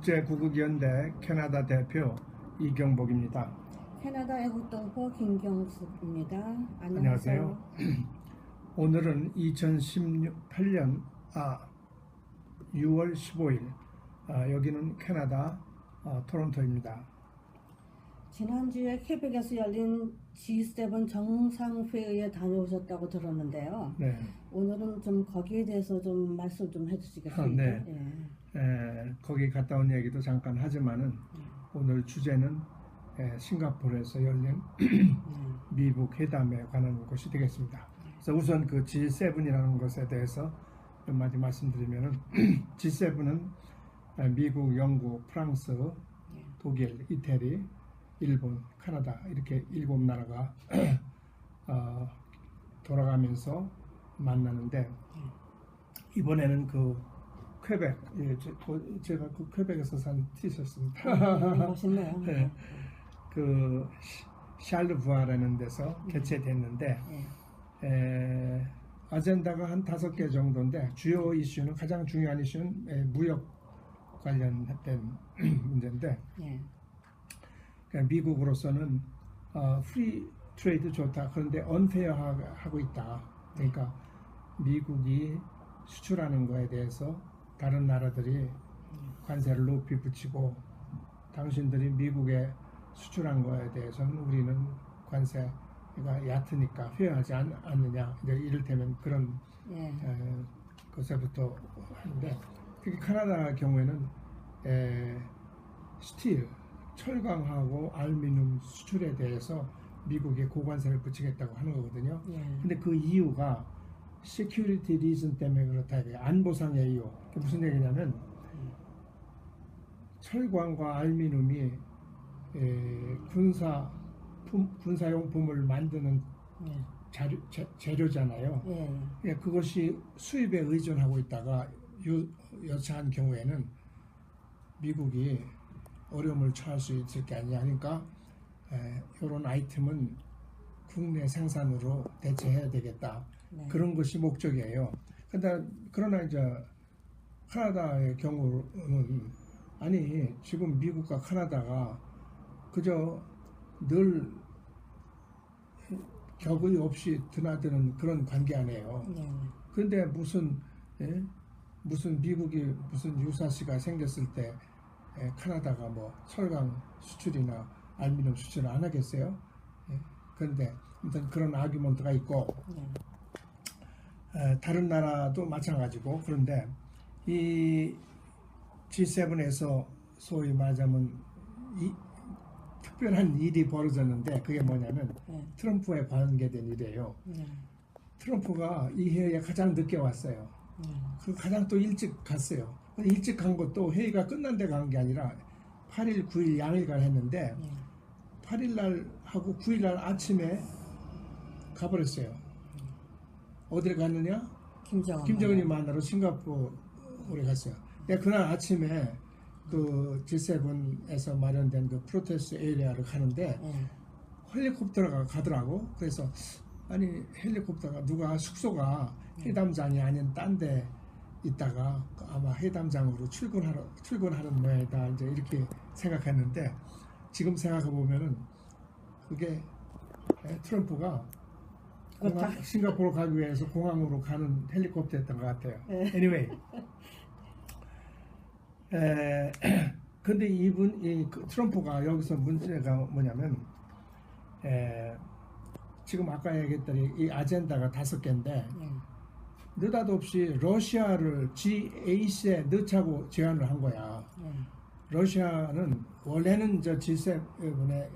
국제구국연대 캐나다 대표 이경복입니다. 캐나다 애국동포 김경숙입니다. 안녕하세요. 오늘은 2018년 6월 15일 여기는 캐나다 토론토입니다. 지난주에 퀘벡에서 열린 G7 정상회의에 다녀오셨다고 들었는데요. 네. 오늘은 좀 거기에 대해서 좀 말씀 좀 해주시겠습니까? 네. 거기 갔다 온 얘기도 잠깐 하지만은 오늘 주제는 싱가포르에서 열린 미국 회담에 관한 것이 되겠습니다. 그래서 우선 그 G7이라는 것에 대해서 몇 마디 말씀드리면은 G7은 미국, 영국, 프랑스, 독일, 이태리, 일본, 카나다 이렇게 7나라가 돌아가면서 만나는데 이번에는 그 퀘벡, 제가 그 퀘벡에서 산 티셔츠입니다. 멋있네요. 네, 그 샬르부아라는 데서 개최됐는데 아젠다가 한 5개 정도인데 주요 이슈는 가장 중요한 이슈는 무역 관련된 문제인데 그러니까 미국으로서는 프리 트레이드 좋다. 그런데 언페어하고 있다. 그러니까 미국이 수출하는 거에 대해서 다른 나라들이 관세를 높이 붙이고 당신들이 미국에 수출한 거에 대해서는 우리는 관세가 얕으니까 회하지 않느냐. 이를테면 그런 것에부터 하는데 특히 카나다 경우에는 스틸, 철강하고 알루미늄 수출에 대해서 미국에 고관세를 붙이겠다고 하는 거거든요. 근데 그 이유가 security reason 때문에 그렇다 이거예요. 안보상의 이유. 그게 무슨 얘기냐면 철광과 알루미늄이 군사용품을 만드는 재료잖아요. 그것이 수입에 의존하고 있다가 여차한 경우에는 미국이 어려움을 처할 수 있을 게 아니냐 하니까 이런 아이템은 국내 생산으로 대체해야 되겠다. 그런 것이 목적이에요. 그러나 이제 카나다의 경우는 아니 지금 미국과 카나다가 그저 늘 격의 없이 드나드는 그런 관계 아니에요. 그런데 무슨 미국이 무슨 유사시가 생겼을 때 카나다가 뭐 철강 수출이나 알루미늄 수출을 안 하겠어요? 그런데 아무튼 그런 아규먼트가 있고 다른 나라도 마찬가지고 그런데 이 G7에서 소위 말하자면 특별한 일이 벌어졌는데 그게 뭐냐면 트럼프에 관계된 일이에요. 트럼프가 이 회의에 가장 늦게 왔어요. 그 가장 또 일찍 갔어요. 일찍 간 것도 회의가 끝난 데 간 게 아니라 8일, 9일 양일간 했는데 8일 날 하고 9일 날 아침에 가버렸어요. 어디를 갔느냐? 김정은이 만나러 싱가포르에 갔어요. 그날 아침에 그 G7에서 마련된 그 프로테스트 에리아를 가는데 헬리콥터가 가더라고. 그래서 아니 헬리콥터가 누가 숙소가 회담장이 아닌 딴 데 있다가 아마 회담장으로 출근하는 모양이다 이제 이렇게 생각했는데 지금 생각해 보면은 그게 트럼프가 싱가포르 가기 위해서 공항으로 가는 헬리콥터였던 것 같아요. Anyway, 근데 그 트럼프가 여기서 문제가 뭐냐면 지금 아까 얘기했더니 이 아젠다가 5개인데 느닷없이 러시아를 G8에 넣자고 제안을 한 거야. 러시아는 원래는 저 G7에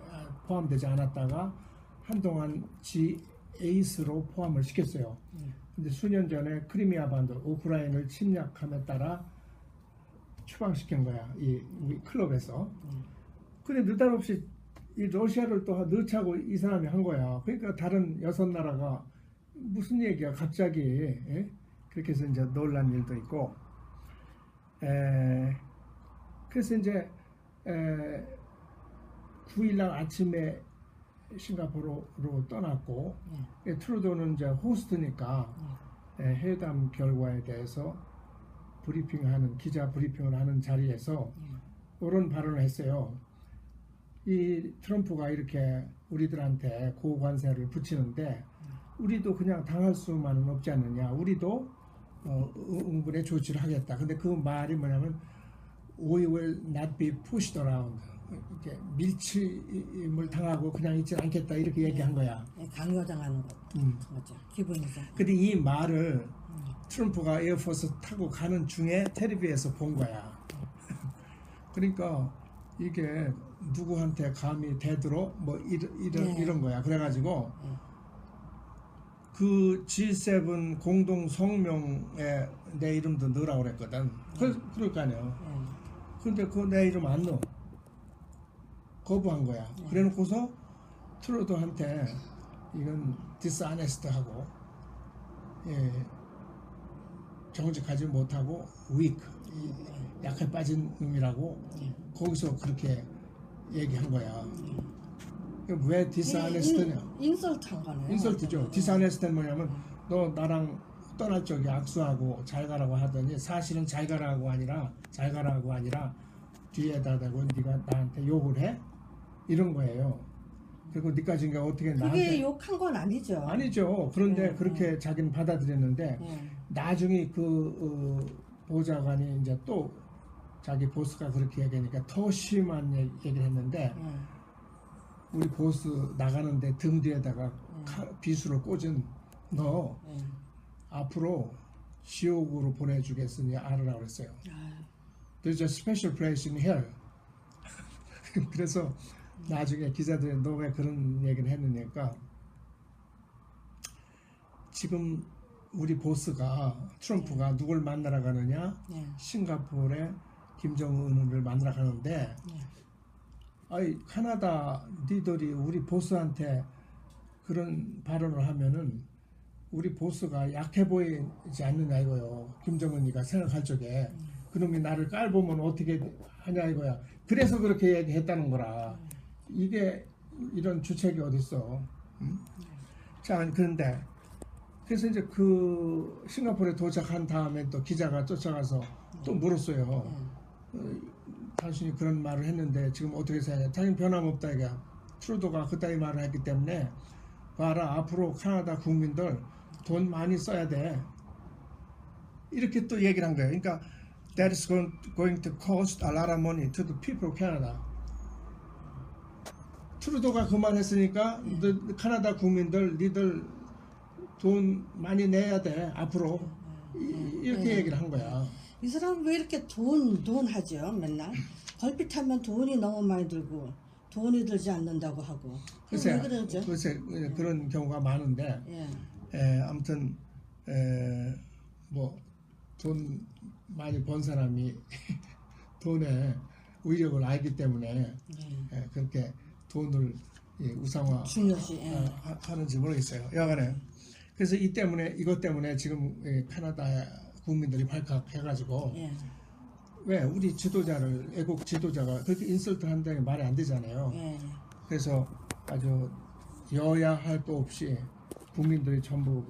포함되지 않았다가 한동안 G8으로 포함을 시켰어요. 근데 수년 전에 크리미아 반도 우크라이나를 침략함에 따라 추방시킨 거야. 우리 클럽에서. 근데 느닷없이 이 러시아를 또 넣자고 이 사람이 한 거야. 그러니까 다른 6나라가 무슨 얘기야 갑자기 그렇게 해서 이제 놀란 일도 있고 그래서 이제 9일날 아침에 싱가포르로 떠났고 트루도는 이제 호스트니까 회담 결과에 대해서 기자 브리핑을 하는 자리에서 이런 발언을 했어요. 이 트럼프가 이렇게 우리들한테 고관세를 붙이는데 우리도 그냥 당할 수만은 없지 않느냐. 우리도 응분의 조치를 하겠다. 근데 그 말이 뭐냐면 We will not be pushed around. 이렇게 밀침을 당하고 그냥 있지 않겠다 이렇게 얘기한 거야. 강요당하는 거죠. 기분이죠. 근데 이 말을 트럼프가 에어포스 타고 가는 중에 텔레비에서 본 거야. 그러니까 이게 누구한테 감히 대들어 뭐 이런 거야. 그래가지고 그 G7 공동 성명에 내 이름도 넣으라고 그랬거든. 그럴 거 아니야. 근데 그 내 이름 안 넣어. 거부한 거야. 그래놓고서 트루도한테 이건 dishonest하고 정직하지 못하고 weak, 약해 빠진 놈이라고 거기서 그렇게 얘기한 거야. 왜 dishonest냐? 인설트한 거네요. 인설트죠. dishonest는 뭐냐면 너 나랑 떠날 적에 악수하고 잘 가라고 하더니 사실은 잘 가라고 아니라 뒤에다 대고 네가 나한테 욕을 해? 이런 거예요. 그리고 니까지 어떻게 그게 나한테 욕한 건 아니죠. 아니죠. 그런데 그렇게 자기는 받아들였는데 나중에 그 보좌관이 이제 또 자기 보스가 그렇게 얘기하니까 더 심한 얘기를 했는데 우리 보스 나가는데 등 뒤에다가 비수를 꽂은 너 앞으로 지옥으로 보내주겠으니 알으라고 그랬어요. There's a special place in hell. 그래서 나중에 기자들이 너 왜 그런 얘기를 했느니까 지금 우리 보스가 트럼프가 누굴 만나러 가느냐? 싱가포르에 김정은을 만나러 가는데 아이 캐나다 니들이 우리 보스한테 그런 발언을 하면은 우리 보스가 약해 보이지 않느냐 이거요. 김정은이가 생각할 적에 그놈이 나를 깔보면 어떻게 하냐 이거야. 그래서 그렇게 얘기했다는 거라. 이게 이런 주책이 어딨어. 응? 자, 그런데 그래서 이제 그 싱가포르에 도착한 다음에 또 기자가 쫓아가서 또 물었어요. 당신이 그런 말을 했는데 지금 어떻게 생각해? 당연히 변함없다 이게. 트루도가 그따위 말을 했기 때문에 봐라 앞으로 캐나다 국민들 돈 많이 써야 돼. 이렇게 또 얘기를 한 거예요. 그러니까 that is going to cost a lot of money to the people of Canada. 트루도가 그 말 했으니까 캐나다 국민들 니들 돈 많이 내야 돼 앞으로 이렇게 얘기를 한 거야. 이 사람은 왜 이렇게 돈 하죠 맨날? 걸핏하면 돈이 너무 많이 들고 돈이 들지 않는다고 하고. 글쎄, 왜 그러죠? 글쎄 그런 경우가 많은데 아무튼 뭐 돈 많이 번 사람이 돈의 위력을 알기 때문에 그렇게 돈을 우상화 중요시 하는지 모르겠어요. 여하간에 그래서 이것 때문에 지금 캐나다 국민들이 발칵해가지고 왜 우리 지도자를 애국 지도자가 그렇게 인설트 한다는 말이 안 되잖아요. 그래서 아주 여야 할 거 없이 국민들이 전부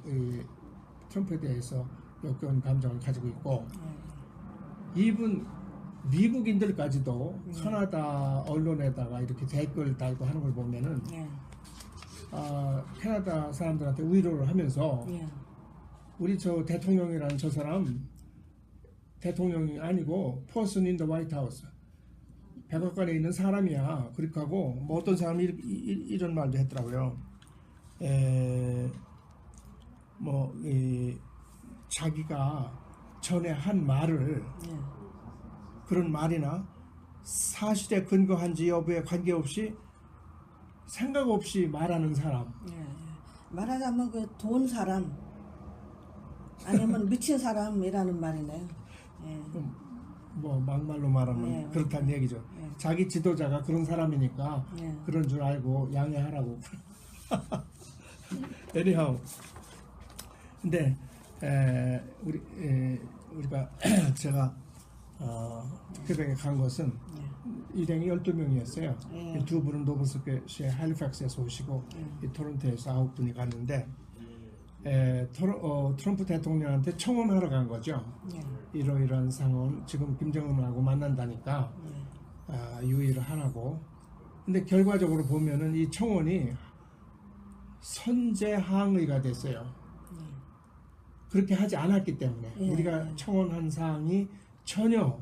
트럼프에 대해서 역겨운 감정을 가지고 있고 이분 미국인들까지도 캐나다 언론에다가 이렇게 댓글 달고 하는 걸 보면은 캐나다 사람들한테 위로를 하면서 우리 저 대통령이라는 저 사람 대통령이 아니고 person in the White House 백악관에 있는 사람이야. 그렇게 하고 뭐 어떤 사람이 이런 말도 했더라고요. 자기가 전에 한 말을 그런 말이나 사실에 근거한지 여부에 관계없이 생각 없이 말하는 사람. 말하자면 그 돈 사람 아니면 미친 사람이라는 말이네요. 뭐 막말로 말하면 그렇다는 얘기죠. 자기 지도자가 그런 사람이니까 그런 줄 알고 양해하라고. anyhow. 근데 우리가 제가 퀘벡에 간 것은 일행이 12명이었어요. 두 분은 노버스코시아 할리팩스에서 오시고 토론토에서 9분이 갔는데 트럼프 대통령한테 청원하러 간 거죠. 이러이러한 상황 지금 김정은하고 만난다니까 유의를 하라고. 근데 결과적으로 보면은 이 청원이 선제항의가 됐어요. 그렇게 하지 않았기 때문에 우리가 청원한 사항이 전혀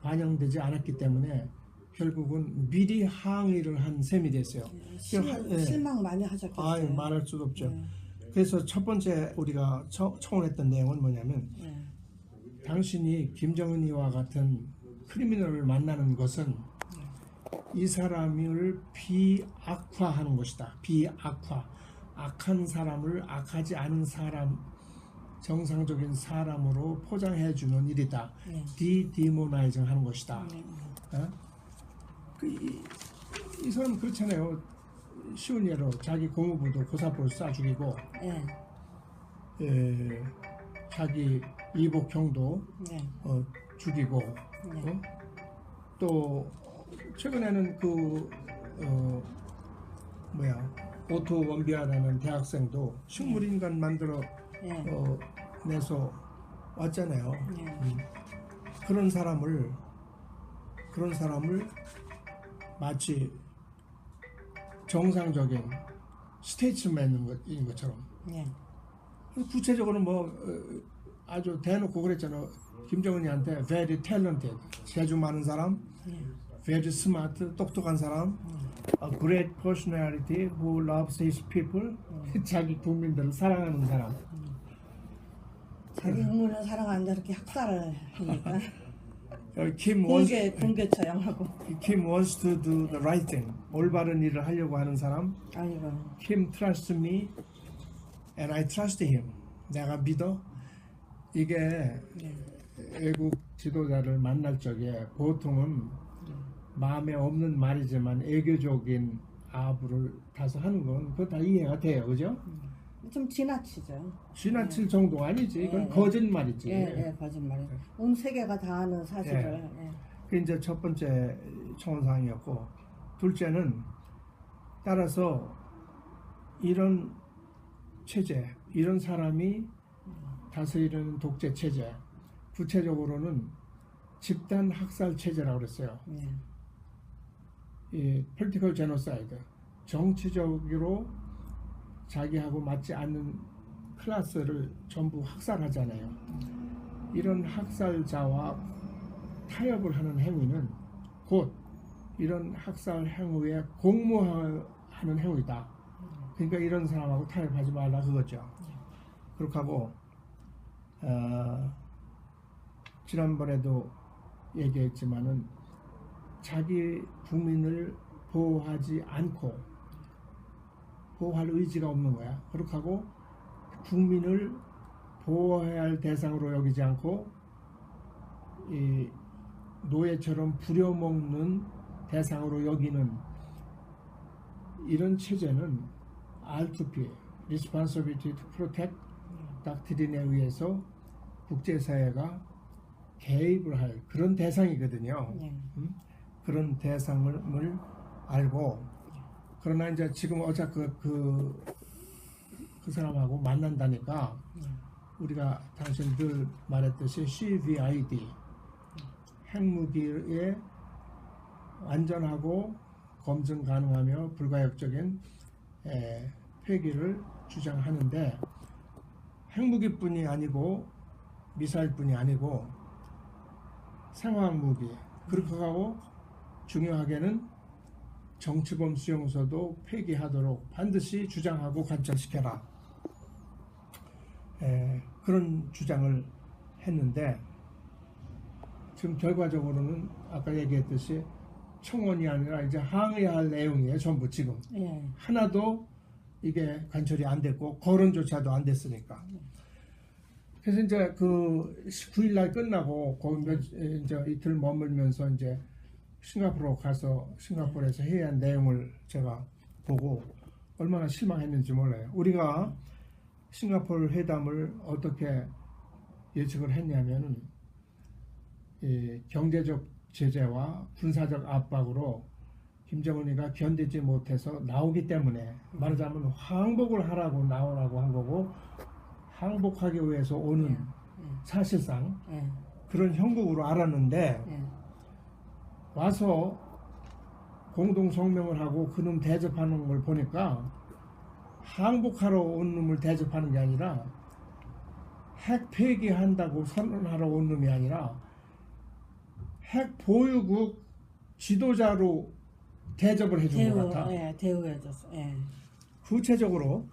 반영되지 않았기 때문에 결국은 미리 항의를 한 셈이 됐어요. 실망 많이 하셨겠어요. 말할 수도 없죠. 그래서 첫 번째 우리가 청원했던 내용은 뭐냐면 당신이 김정은이와 같은 크리미널을 만나는 것은 이 사람을 비악화하는 것이다. 비악화. 악한 사람을 악하지 않은 사람, 정상적인 사람으로 포장해 주는 일이다. 디디모나이징 하는 것이다. 이 사람은 그렇잖아요. 쉬운 예로 자기 고모부도 고사포를 쏴 죽이고 자기 이복형도 죽이고 또 최근에는 오토 원비아라는 대학생도 식물인간 만들어 내서 왔잖아요. 그런 사람을 마치 정상적인 스테이츠맨인 것처럼 구체적으로 아주 대놓고 그랬잖아요. 김정은이한테 very talented, 재주 많은 사람, very smart, 똑똑한 사람, a great personality who loves his people, 자기 국민들을 사랑하는 사람. 자기 국민을 사랑하는데 이렇게 학살을 하니까 Kim 공개 처형하고. Kim wants to do the right thing. 올바른 일을 하려고 하는 사람. 아이고. Kim trusts me and I trust him. 내가 믿어. 이게 외국 지도자를 만날 적에 보통은 마음에 없는 말이지만 애교적인 아부를 다소 하는 건 그거 다 이해가 돼요, 그죠? 좀 지나치죠. 지나칠 정도 아니지. 이건 거짓말이지. 거짓말. 온 세계가 다 아는 사실을. 그게 이제 첫 번째 청원사항이었고, 둘째는 따라서 이런 체제, 이런 사람이 다스리는 독재 체제, 구체적으로는 집단 학살 체제라고 그랬어요. 이 political genocide, 정치적으로 자기하고 맞지 않는 클래스를 전부 학살하잖아요. 이런 학살자와 타협을 하는 행위는 곧 이런 학살 행위에 공모하는 행위다. 그러니까 이런 사람하고 타협하지 말라 그거죠. 그렇게 하고 지난번에도 얘기했지만은 자기 국민을 보호하지 않고 보호할 의지가 없는 거야. 그렇게 하고 국민을 보호해야 할 대상으로 여기지 않고 이 노예처럼 부려먹는 대상으로 여기는 이런 체제는 R2P, Responsibility to Protect 닥트린에 의해서 국제사회가 개입을 할 그런 대상이거든요. 그런 대상을 알고, 그러나 이제 지금 어차피 그 사람하고 만난다니까 우리가 당신 늘 말했듯이 CVID 핵무기의 안전하고 검증 가능하며 불가역적인 폐기를 주장하는데, 핵무기뿐이 아니고 미사일뿐이 아니고 생화학무기, 그렇게 하고 중요하게는 정치범 수용소도 폐기하도록 반드시 주장하고 관철시켜라. 그런 주장을 했는데 지금 결과적으로는 아까 얘기했듯이 청원이 아니라 이제 항의할 내용이에요. 전부 지금. 하나도 이게 관철이 안 됐고 거론조차도 안 됐으니까. 그래서 이제 그 19일 날 끝나고 거기 이제 이틀 머물면서 이제 싱가포르 가서 싱가포르에서 회의한 내용을 제가 보고 얼마나 실망했는지 몰라요. 우리가 싱가포르 회담을 어떻게 예측을 했냐면은 이 경제적 제재와 군사적 압박으로 김정은이가 견디지 못해서 나오기 때문에, 말하자면 항복을 하라고 나오라고 한 거고, 항복하기 위해서 오는 사실상 그런 형국으로 알았는데 와서 공동 성명을 하고 그놈 대접하는 걸 보니까 항복하러 온 놈을 대접하는 게 아니라 핵 폐기한다고 선언하러 온 놈이 아니라 핵 보유국 지도자로 대접을 해준 것 같아. 예, 대우해줬어. 예. 구체적으로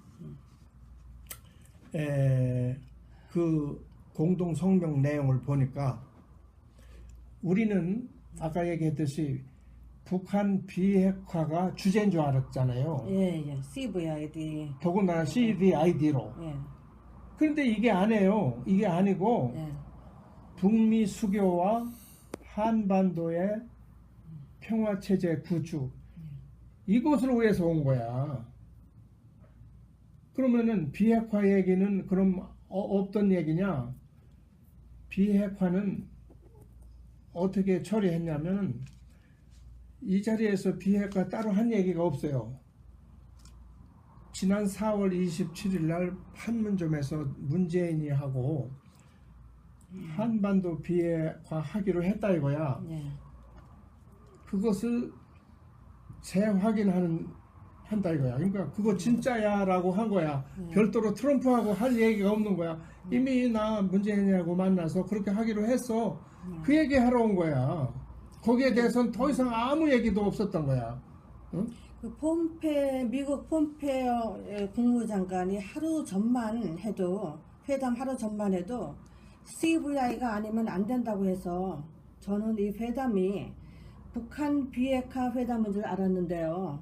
그 공동 성명 내용을 보니까 우리는 아까 얘기했듯이 북한 비핵화가 주제인 줄 알았잖아요. 예. CVID. 더군다나 CVID로. 예. 그런데 이게 아니에요. 이게 아니고 예. 북미 수교와 한반도의 평화체제 구축 이것을 위해서 온 거야. 그러면은 비핵화 얘기는 그럼 없던 얘기냐? 비핵화는 어떻게 처리했냐면 이 자리에서 비핵화 따로 한 얘기가 없어요. 지난 4월 27일 날 판문점에서 문재인이 하고 한반도 비핵화 하기로 했다 이거야. 예. 그것을 재확인한다 이거야. 그러니까 그거 진짜야라고 한 거야. 별도로 트럼프하고 할 얘기가 없는 거야. 이미 나 문재인하고 만나서 그렇게 하기로 했어. 그 얘기 하러 온 거야. 거기에 대해서는 더 이상 아무 얘기도 없었던 거야. 응? 그 미국 폼페어 국무장관이 하루 전만 해도 회담 하루 전만 해도 CVI가 아니면 안 된다고 해서 저는 이 회담이 북한 비핵화 회담인 줄 알았는데요.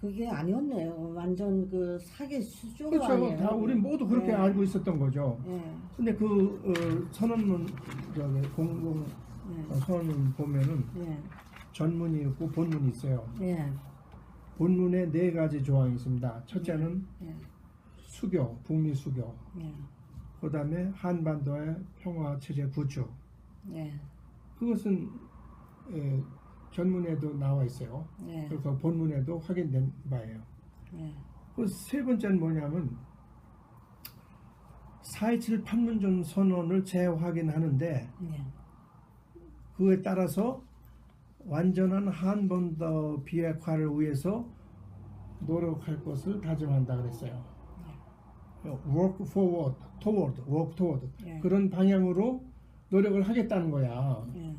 그게 아니었네요. 완전 그 사기 쇼가 그렇죠. 아니에요. 다 우리 모두 그렇게 예. 알고 있었던 거죠. 예. 근데 그 선언문 공동 선언문 보면은 예. 전문이 있고 본문이 있어요. 예. 본문에 4가지 조항이 있습니다. 첫째는 예. 수교, 북미 수교. 예. 그 다음에 한반도의 평화체제 구축. 예. 그것은 전문에도 나와 있어요. 예. 그래서 본문에도 확인된 바예요. 예. 그 세 번째는 뭐냐면 4.27 판문점 선언을 재확인하는데 예. 그에 따라서 완전한 한반도 비핵화를 위해서 노력할 것을 다짐한다 그랬어요. work forward, work toward 예. 그런 방향으로 노력을 하겠다는 거야. 예.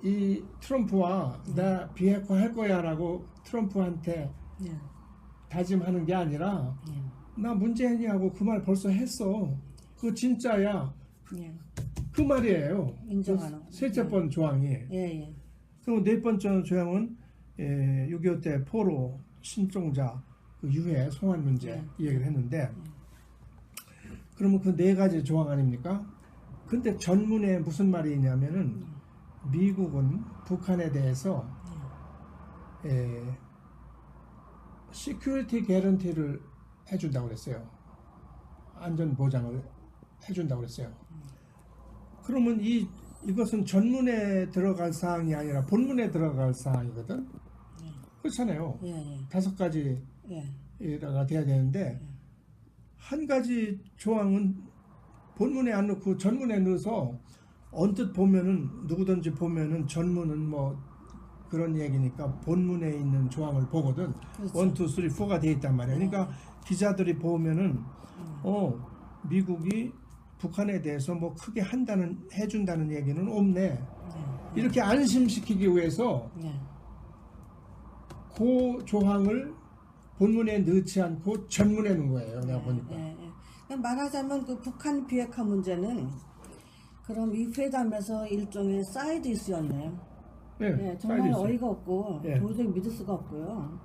이 트럼프와 나 비핵화 할 거야라고 트럼프한테 예. 다짐하는 게 아니라 예. 나 문재인이하고 그 말 벌써 했어. 그거 진짜야. 예. 그 말이에요. 인정하는 그 셋째 번 조항이. 예. 예. 그리고 네 번째 조항은 6.25 때 포로 신종자 그 유해 송환 문제 이 얘기를 했는데 그러면 그 4가지 조항 아닙니까? 근데 전문에 무슨 말이 있냐면은 미국은 북한에 대해서 시큐리티 개런티를 해준다고 그랬어요. 안전 보장을 해준다고 그랬어요. 그러면 이것은 전문에 들어갈 사항이 아니라 본문에 들어갈 사항이거든. 그렇잖아요. 예. 예. 5가지가 예. 돼야 되는데 한 가지 조항은 본문에 안 넣고 전문에 넣어서 언뜻 보면은 누구든지 보면은 전문은 뭐 그런 얘기니까 본문에 있는 조항을 보거든. 그렇죠. 1, 2, 3, 4가 돼 있단 말이야. 그러니까 기자들이 보면은 미국이 북한에 대해서 뭐 크게 해준다는 얘기는 없네. 이렇게 안심시키기 위해서 예. 그 조항을 본문에 넣지 않고 전문에 넣은 거예요. 내가 보니까. 예. 예. 말하자면 그 북한 비핵화 문제는 그럼 이 회담에서 일종의 사이드 이슈였네요. 네, 예, 정말 사이드 이슈. 어이가 없고 예. 도저히 믿을 수가 없고요.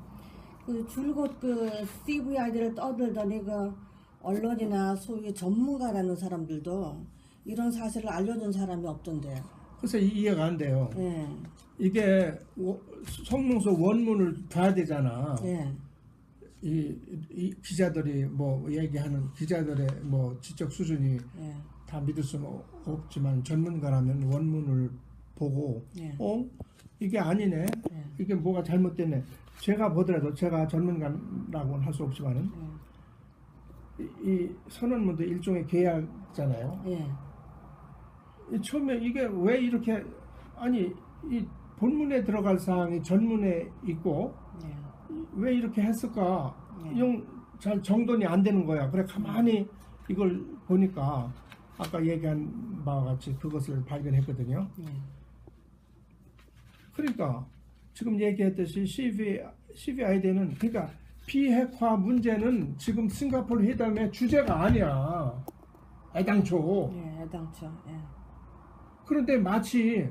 그 줄곧 그 CVID를 떠들더니 그 언론이나 소위 전문가라는 사람들도 이런 사실을 알려준 사람이 없던데요. 그래서 이해가 안 돼요. 예. 이게 성명서 원문을 봐야 되잖아. 예. 이 기자들이 뭐 얘기하는 기자들의 뭐 지적 수준이 예. 다 믿을 수는 없지만 전문가라면 원문을 보고 예. 이게 아니네. 예. 이게 뭐가 잘못됐네. 제가 보더라도 제가 전문가라고는 할 수 없지만은 이 선언문도 일종의 계약잖아요. 예. 처음에 이게 왜 이렇게 아니 이 본문에 들어갈 사항이 전문에 있고 네. 왜 이렇게 했을까? 네. 잘 정돈이 안 되는 거야. 그래 가만히 이걸 보니까 아까 얘기한 바와 같이 그것을 발견했거든요. 네. 그러니까 지금 얘기했듯이 CVID는 그러니까 비핵화 문제는 지금 싱가포르 회담의 주제가 아니야. 애당초. 네, 애당초. 예. 그런데 마치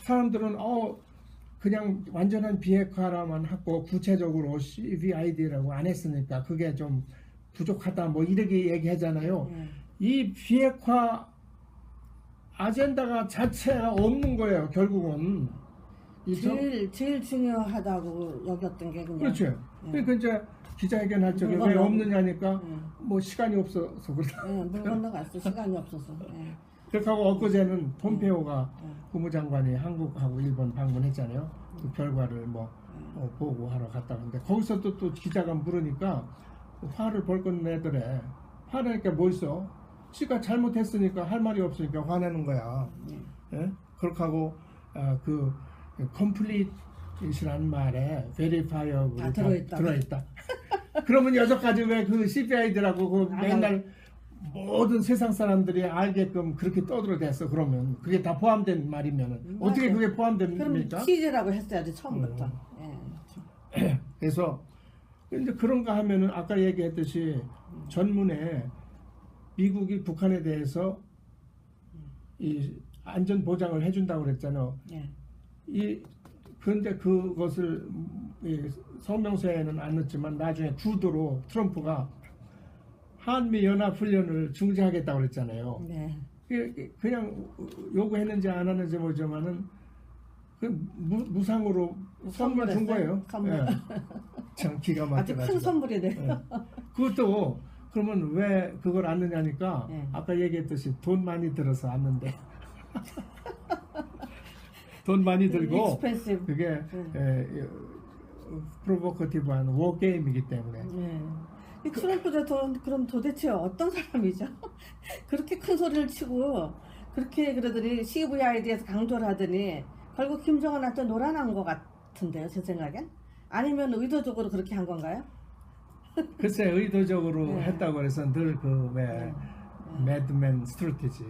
사람들은 그냥 완전한 비핵화라만 하고 구체적으로 CVID라고 안 했으니까 그게 좀 부족하다 뭐 이렇게 얘기하잖아요. 이 비핵화 아젠다가 자체가 없는 거예요. 결국은. 제일 중요하다고 여겼던 게 그냥. 그렇죠. 그러니까 이제 기자회견 할 적에 왜 없느냐니까 뭐 시간이 없어서 그렇다. 물 건너갔어. 시간이 없어서. 그렇게 하고 엊그제는 폼페오가 국무장관이 한국하고 일본 방문했잖아요. 그 결과를 보고 하러 갔다 왔는데 거기서 또 기자가 물으니까 화를 벌컥 내더래. 화내니까 뭐 있어? 지가 잘못했으니까 할 말이 없으니까 화내는 거야. 예? 그렇게 하고 그 complete이라는 말에 verifier가 들어있다. 그러면 여기까지 왜 그 CVID라고 그 맨날 모든 세상 사람들이 알게끔 그렇게 떠들어댔어. 그러면 그게 다 포함된 말이면은 어떻게 그게 포함됩니까? 그럼 취재라고 했어야지 처음부터. 그래서 이제 그런가 하면은 아까 얘기했듯이 전문에 미국이 북한에 대해서 이 안전 보장을 해준다고 그랬잖아요. 그런데 그것을 성명서에는 안 넣었지만 나중에 구도로 트럼프가 한미 연합 훈련을 중지하겠다고 그랬잖아요. 그냥 요구했는지 안 하는지 모르지만은 그 무상으로 선물 준 거예요. 선물. 참 기가 막혀가지고. 아주 큰 선물이네. 그것도 그러면 왜 그걸 안 넣냐니까 아까 얘기했듯이 돈 많이 들어서 안 넣는데. 돈 많이 들고 그게 프로보커티브한 워게임이기 때문에. 이 트럼프 대통령 그럼 도대체 어떤 사람이죠? 그렇게 큰 소리를 치고 그렇게 그러더니 CVID에서 강조를 하더니 결국 김정은한테 놀아난 것 같은데요, 제 생각엔? 아니면 의도적으로 그렇게 한 건가요? 글쎄 의도적으로 했다고 해서 늘 그 왜 매드맨 스트래티지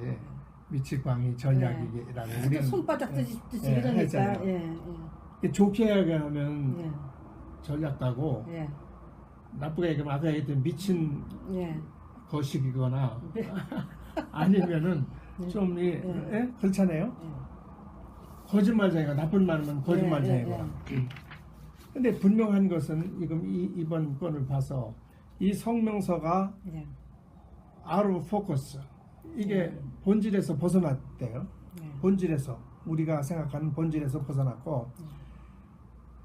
미치광이 전략이라고 우리는 손바닥 뜨지 이러니까. 좋게 얘기하면 전략가고 나쁘게 얘기하면 아까 얘기했던 미친 거식이거나 아니면은 좀 그렇잖아요. 거짓말쟁이가 나쁜 말하면 거짓말쟁이고. 근데 분명한 것은 이번 건을 봐서 이 성명서가 out of focus 이게 본질에서 벗어났대요. 본질에서 우리가 생각하는 본질에서 벗어났고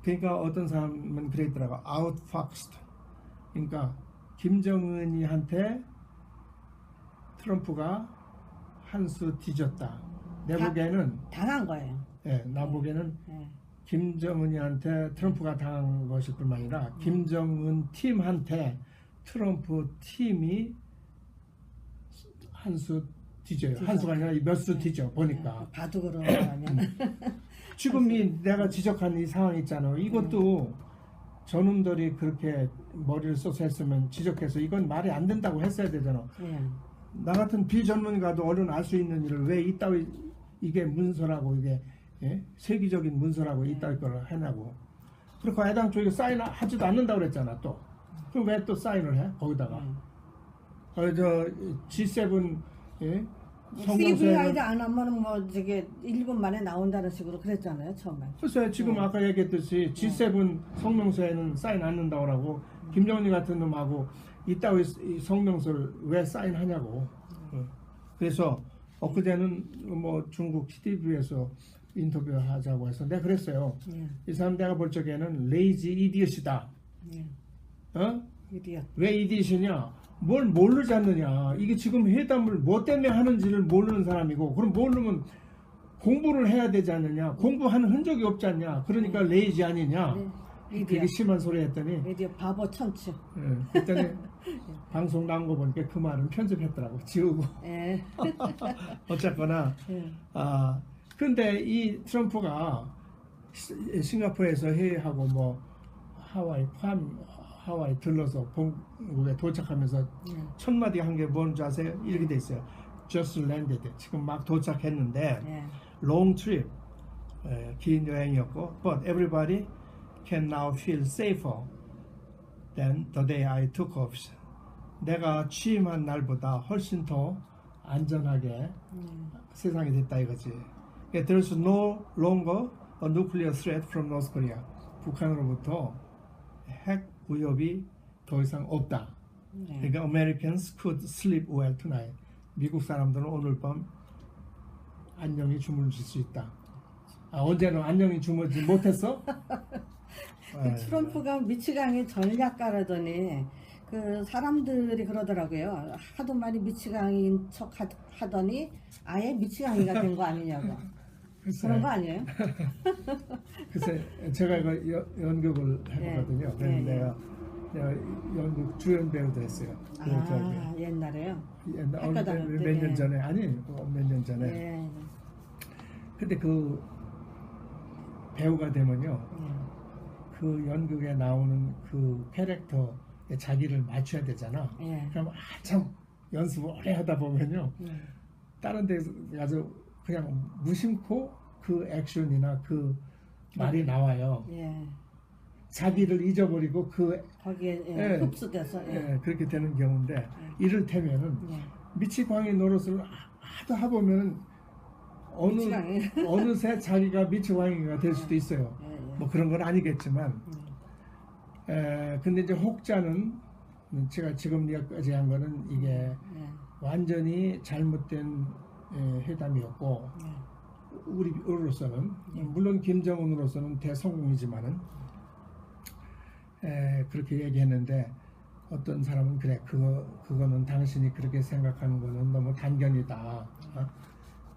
그러니까 어떤 사람은 그랬더라고. outfoxed. 그러니까 김정은이한테 트럼프가 한 수 뒤졌다. 내 보기에는 당한 거예요. 나 보기에는 김정은이한테 트럼프가 당한 것일 뿐만 아니라 김정은 팀한테 트럼프 팀이 한 수 뒤져요. 한 수가 아니라 몇 수 뒤져 보니까. 바둑으로 하면. 지금 내가 지적한 이 상황 있잖아요. 이것도 저놈들이 그렇게 머리를 써서 했으면 지적해서 이건 말이 안 된다고 했어야 되잖아. 나 같은 비전문가도 얼른 알 수 있는 일을 왜 이따위 이게 문서라고 이게 세계적인 문서라고 이따위 걸 해나고. 그리고 애당초 이거 사인하지도 않는다고 그랬잖아 또. 그럼 왜 또 사인을 해? 거기다가. G7 CVID 안 하면 저게 1분 만에 나온다는 식으로 그랬잖아요 처음에. 글쎄 지금 아까 얘기했듯이 G7 성명서에는 사인 안 넣는다고 하고 김정은이 같은 놈하고 이따위 성명서를 왜 사인하냐고. 그래서 엊그제는 중국 TV에서 인터뷰하자고 해서 내가 그랬어요. 이 사람 내가 볼 적에는 레이지 이디엇이다. 이디엇. 왜 이디엇이냐? 뭘 모르지 않느냐. 이게 지금 회담을 뭐 때문에 하는지를 모르는 사람이고 그럼 모르면 공부를 해야 되지 않느냐. 공부하는 흔적이 없지 않냐. 그러니까 레이지 아니냐. 되게 심한 소리 했더니 이디엇 바보 천치. 그랬더니 방송 나온 거 보니까 그 말은 편집했더라고. 지우고. 어쨌거나 근데 이 트럼프가 싱가포르에서 회의하고 뭐 하와이 들러서 본국에 도착하면서 첫 마디 한 게 뭔지 아세요? 이렇게 돼 있어요. Just landed. 지금 막 도착했는데 long trip. 긴 여행이었고 but everybody can now feel safer than the day I took off. 내가 취임한 날보다 훨씬 더 안전하게 세상이 됐다 이거지. There's no longer a nuclear threat from North Korea. 북한으로부터 핵 위협이 더 이상 없다. 그러니까 Americans could sleep well tonight. 미국 사람들은 오늘 밤 안녕히 주무실 수 있다. 언제는 안녕히 주무지 못했어? 트럼프가 미치광이 전략가라더니 그 사람들이 그러더라고요. 하도 많이 미치광이인 척 하더니 아예 미치광이가 된 거 아니냐고. 그런 거 아니에요? 글쎄 제가 이거 연극을 해보거든요. 그래서 내가 연극 주연 배우도 했어요. 옛날에요? 몇 년 전에 몇 년 전에. 근데 그 배우가 되면요, 그 연극에 나오는 그 캐릭터에 자기를 맞춰야 되잖아. 그럼 한참 연습을 오래 하다 보면요, 다른 데 가서 그냥 무심코 그 액션이나 그 말이 나와요. 자기를 잊어버리고 거기에 흡수돼서 그렇게 되는 경우인데 이를테면은 미치광이 노릇을 하도 하보면은 어느새 자기가 미치광이가 될 수도 있어요. 뭐 그런 건 아니겠지만, 근데 이제 혹자는 제가 지금 여기까지 한 거는 이게 완전히 잘못된 회담이었고, 우리로서는 물론 김정은으로서는 대성공이지만은 그렇게 얘기했는데 어떤 사람은 그래 그거는 당신이 그렇게 생각하는 거는 너무 단견이다.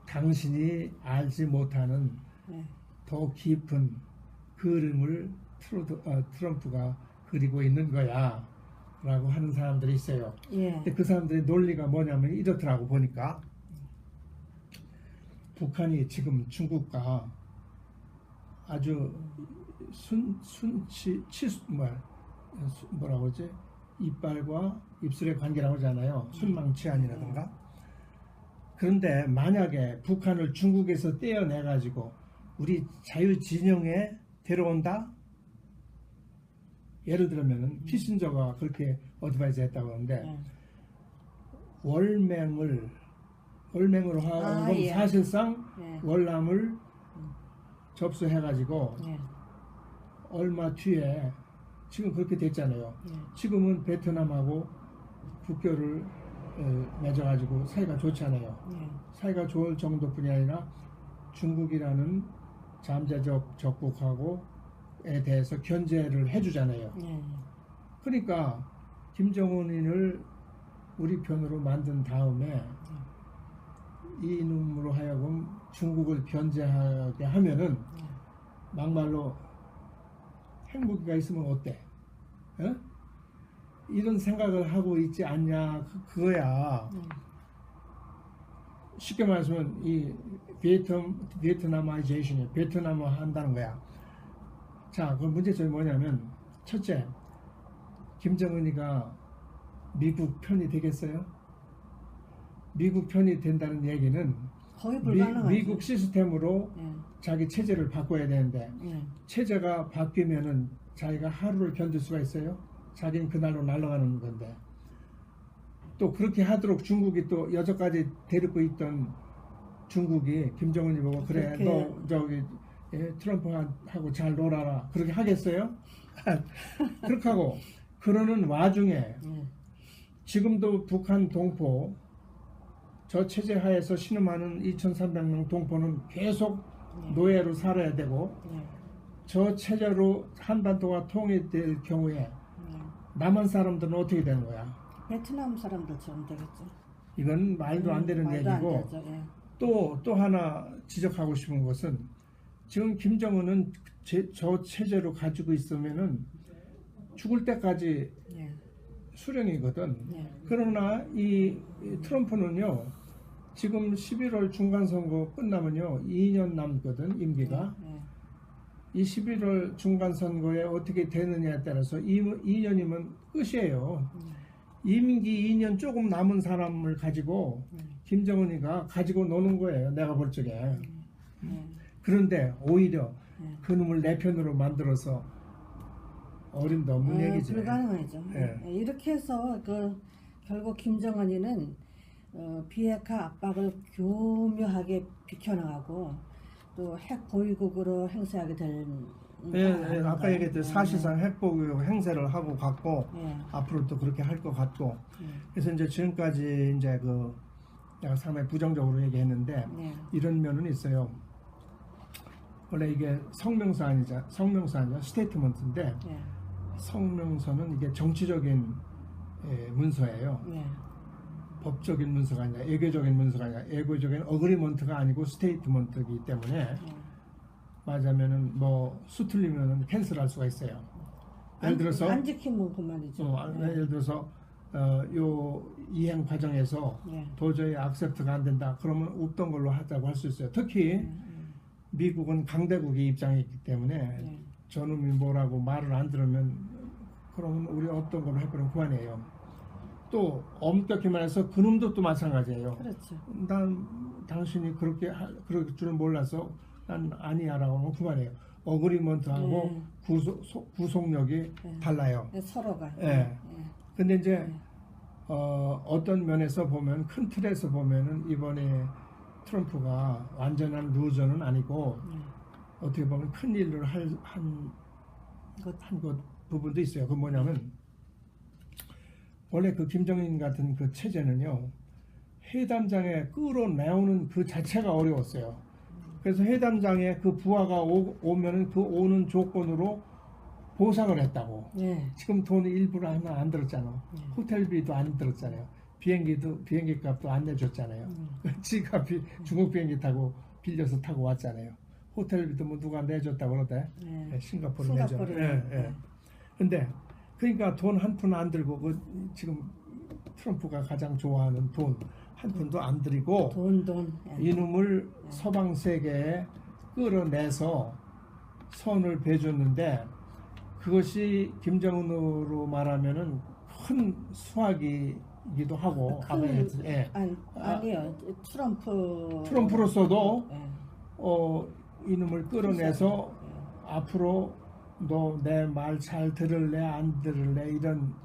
당신이 알지 못하는 더 깊은 그림을 트럼프가 그리고 있는 거야 라고 하는 사람들이 있어요. 근데 그 사람들의 논리가 뭐냐면 이렇더라고 보니까, 북한이 지금 중국과 아주 뭐라고 하지? 이빨과 입술의 관계라고 하잖아요. 순망치안이라든가. 그런데 만약에 북한을 중국에서 떼어내 가지고 우리 자유진영에 데려온다? 예를 들면은 키신저가 그렇게 어드바이스 했다고 하는데, 월맹으로 하는 건 사실상 월남을 접수해 가지고 얼마 뒤에 지금 그렇게 됐잖아요. 지금은 베트남하고 국교를 맺어가지고 사이가 좋잖아요. 사이가 좋을 정도뿐이 아니라 중국이라는 잠재적 적국하고에 대해서 견제를 해주잖아요. 그러니까 김정은을 우리 편으로 만든 다음에 이놈으로 하여금 중국을 견제하게 하면은 막말로 핵무기가 있으면 어때? 이런 생각을 하고 있지 않냐, 그거야. 쉽게 말하면 이 베트나마이제이션이 베트남화 한다는 거야. 자, 그 문제점이 뭐냐면, 첫째, 김정은이가 미국 편이 되겠어요? 미국 편이 된다는 얘기는 거의 불가능하죠. 미국 시스템으로 자기 체제를 바꿔야 되는데, 체제가 바뀌면은 자기가 하루를 견딜 수가 있어요? 자기는 그날로 날아가는 건데, 또 그렇게 하도록 중국이 또 여태까지 데리고 있던 중국이 김정은이 보고 그래 너 저기 트럼프하고 잘 놀아라 그렇게 하겠어요? 그렇게 하고 그러는 와중에 지금도 북한 동포 저 체제 하에서 신음하는 2,300명 동포는 계속 노예로 살아야 되고, 저 체제로 한반도가 통일될 경우에 남한 사람들은 어떻게 되는 거야? 베트남 사람들처럼 되겠죠. 이건 말도 안 되는 얘기고, 또 하나 지적하고 싶은 것은, 지금 김정은은 저 체제로 가지고 있으면은 죽을 때까지 수령이거든. 그러나 이 트럼프는요, 지금 11월 중간선거 끝나면요 2년 남거든 임기가. 이 11월 중간선거에 어떻게 되느냐에 따라서 2년이면 끝이에요. 임기 2년 조금 남은 사람을 가지고 김정은이가 가지고 노는 거예요. 내가 볼 적에. 그런데 오히려 그놈을 내 편으로 만들어서 어림도 없는 얘기죠. 불가능하죠. 예. 이렇게 해서 결국 김정은이는 비핵화 압박을 교묘하게 비켜나가고 또 핵 보유국으로 행세하게 될. 아까 얘기했듯이 사실상 핵보유 행세를 하고 갔고 예. 앞으로 또 그렇게 할 것 같고 그래서 이제 지금까지 이제 내가 상당히 부정적으로 얘기했는데 이런 면은 있어요. 원래 이게 성명서 아니죠 스테이트먼트인데 성명서는 이게 정치적인 문서예요. 법적인 문서가 아니라 애교적인 문서가 아니라 애교적인 어그리먼트가 아니고 스테이트먼트이기 때문에 맞으면은 뭐 수틀리면은 캔슬할 수가 있어요. 예를 들어서 안 지키면 그만이죠. 예를 들어서 요 이행 과정에서 도저히 악셉트가 안 된다. 그러면 없던 걸로 하자고 할 수 있어요. 특히 미국은 강대국의 입장이기 때문에 저놈이 뭐라고 말을 안 들으면 그러면 우리 없던 걸로 해버리면 그만이에요. 또 엄격히 말해서 그놈도 또 마찬가지예요. 그렇죠. 난 당신이 그럴 줄은 몰라서 난 아니야라고 하면 그만이에요. 어그리먼트하고 구속력이 달라요. 서로가. 근데 이제 어떤 면에서 보면 큰 틀에서 보면은 이번에 트럼프가 완전한 루저는 아니고 어떻게 보면 큰 일을 한 부분도 있어요. 그 뭐냐면 원래 그 김정인 같은 그 체제는요 회담장에 끌어내오는 그 자체가 어려웠어요. 그래서 회담장에 그 부하가 오면은 그 오는 조건으로 보상을 했다고. 지금 돈 일부러 하나 안 들었잖아. 호텔비도 안 들었잖아요. 비행기 값도 안 내줬잖아요. 지가 중국 비행기 타고 빌려서 타고 왔잖아요. 호텔비도 뭐 누가 내줬다고 그러대. 싱가포르 내줘. 근데 그러니까 돈 한 푼 안 들고 지금 트럼프가 가장 좋아하는 돈 한 푼도 안 들이고 돈. 이놈을 서방 세계에 끌어내서 선을 베줬는데 그것이 김정은으로 말하면은 큰 수확이기도 하고 아니요 트럼프로서도 이놈을 끌어내서 앞으로 너 내 말 잘 들을래 안 들을래 이런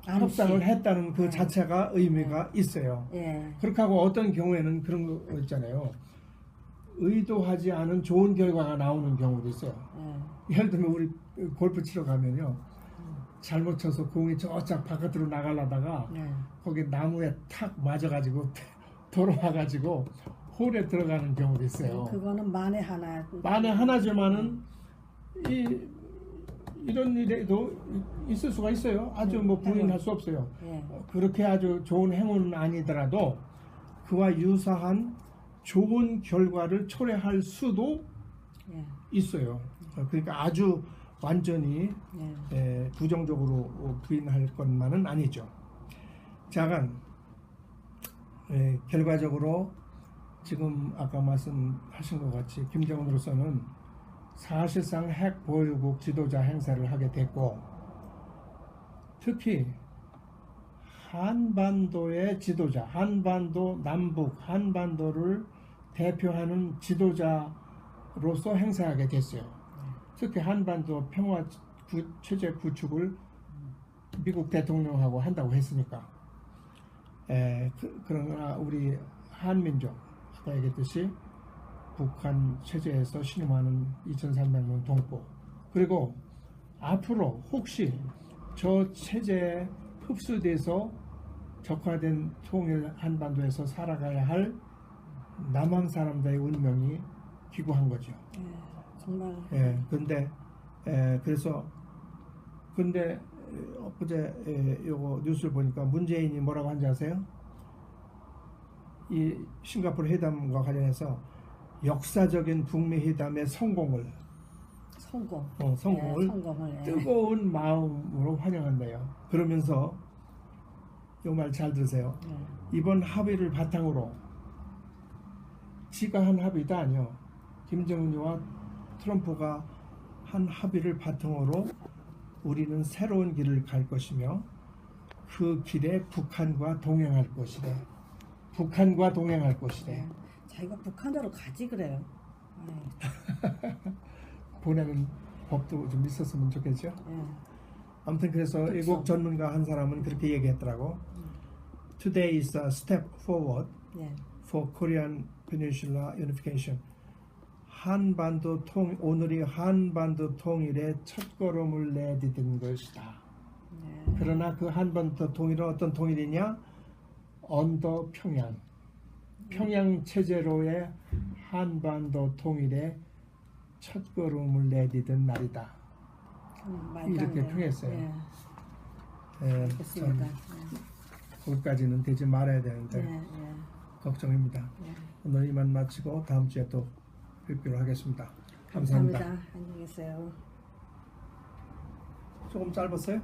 협상을 했다는 그 자체가 의미가 있어요. 그렇게 하고 어떤 경우에는 그런 거 있잖아요. 의도하지 않은 좋은 결과가 나오는 경우도 있어요. 예를 들면 우리 골프 치러 가면요. 잘못 쳐서 공이 저짝 바깥으로 나가려다가 거기 나무에 탁 맞아가지고 돌아와가지고 홀에 들어가는 경우도 있어요. 그거는 만에 만에 하나지만은 이런 일에도 있을 수가 있어요. 아주 뭐 부인할 수 없어요. 그렇게 아주 좋은 행운은 아니더라도 그와 유사한 좋은 결과를 초래할 수도 있어요. 그러니까 아주 완전히 부정적으로 부인할 것만은 아니죠. 자간 결과적으로 지금 아까 말씀하신 것 같이 김정은으로서는 사실상 핵 보유국 지도자 행세를 하게 됐고 특히 한반도의 지도자, 한반도 남북, 한반도를 대표하는 지도자로서 행세하게 됐어요. 특히 한반도 평화 체제 구축을 미국 대통령하고 한다고 했으니까. 그러나 우리 한민족, 아까 얘기했듯이 북한 체제에서 신음하는 2300명 동포 그리고 앞으로 혹시 저 체제에 흡수돼서 적화된 통일 한반도에서 살아가야 할 남한 사람들의 운명이 기구한 거죠. 정말. 근데 엊그제 요거 뉴스를 보니까 문재인이 뭐라고 한지 아세요? 이 싱가포르 회담과 관련해서 역사적인 북미 회담의 성공을 뜨거운 마음으로 환영한대요. 그러면서 이 말 잘 들으세요. 이번 합의를 바탕으로 지가 한 합의도 아니요. 김정은이와 트럼프가 한 합의를 바탕으로 우리는 새로운 길을 갈 것이며 그 길에 북한과 동행할 것이래. 북한과 동행할 것이래. 자기가 북한으로 가지 그래요. 보내는 법도 좀 있었으면 좋겠죠. 아무튼 그래서 그쵸. 애국 전문가 한 사람은 그렇게 얘기했더라고. Today is a step forward for Korean Peninsula Unification. 오늘이 한반도 통일의 첫걸음을 내디딘 것이다. 그러나 그 한반도 통일은 어떤 통일이냐? 언더 평양. 평양 체제로의 한반도 통일의 첫걸음을 내디딘 날이다. 이렇게 평했어요. 알겠습니다. 거기까지는 되지 말아야 되는데 걱정입니다. 오늘 이만 마치고 다음 주에 또 뵙기로 하겠습니다. 감사합니다. 안녕히 계세요. 조금 짧았어요?